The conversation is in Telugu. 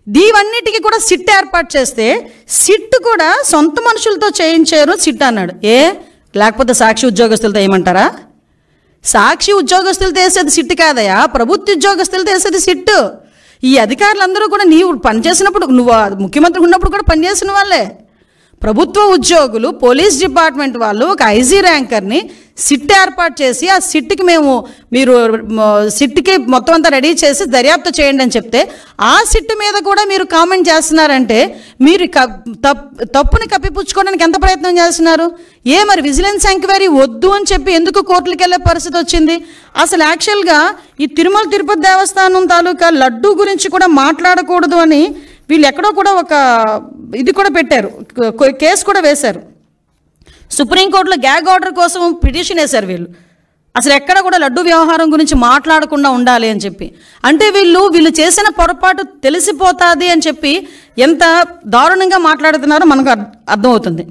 దీవన్నిటికీ కూడా సిట్ ఏర్పాటు చేస్తే సిట్ కూడా సొంత మనుషులతో చేయించారు సిట్ అన్నాడు. లేకపోతే సాక్షి ఉద్యోగస్తులతో ఏమంటారా? సాక్షి ఉద్యోగస్తులతో వేసేది సిట్ కాదయా, ప్రభుత్వ ఉద్యోగస్తులతో వేసేది సిట్. ఈ అధికారులందరూ కూడా నీవు పనిచేసినప్పుడు, నువ్వు ముఖ్యమంత్రి ఉన్నప్పుడు కూడా పనిచేసిన వాళ్ళే. ప్రభుత్వ ఉద్యోగులు, పోలీస్ డిపార్ట్మెంట్ వాళ్ళు ఒక ఐజీ ర్యాంకర్ని సిట్ ఏర్పాటు చేసి ఆ సిట్కి మీరు సిట్కి మొత్తం అంతా రెడీ చేసి దర్యాప్తు చేయండి అని చెప్తే ఆ సిట్ మీద కూడా మీరు కామెంట్ చేస్తున్నారంటే మీరు తప్పుని కప్పిపుచ్చుకోవడానికి ఎంత ప్రయత్నం చేస్తున్నారు? మరి విజిలెన్స్ ఎంక్వైరీ వద్దు అని చెప్పి ఎందుకు కోర్టులకు వెళ్ళే పరిస్థితి వచ్చింది? అసలు యాక్చువల్గా ఈ తిరుమల తిరుపతి దేవస్థానం తాలూకా లడ్డూ గురించి కూడా మాట్లాడకూడదు అని వీళ్ళు ఎక్కడో కూడా ఒక ఇది కూడా పెట్టారు, కేసు కూడా వేశారు. సుప్రీంకోర్టులో గ్యాగ్ ఆర్డర్ కోసం పిటిషన్ వేశారు వీళ్ళు. అసలు ఎక్కడ కూడా లడ్డు వ్యవహారం గురించి మాట్లాడకుండా ఉండాలి అని చెప్పి. అంటే వీళ్ళు చేసిన పొరపాటు తెలిసిపోతుంది అని చెప్పి ఎంత దారుణంగా మాట్లాడుతున్నారో మనకు అర్థమవుతుంది.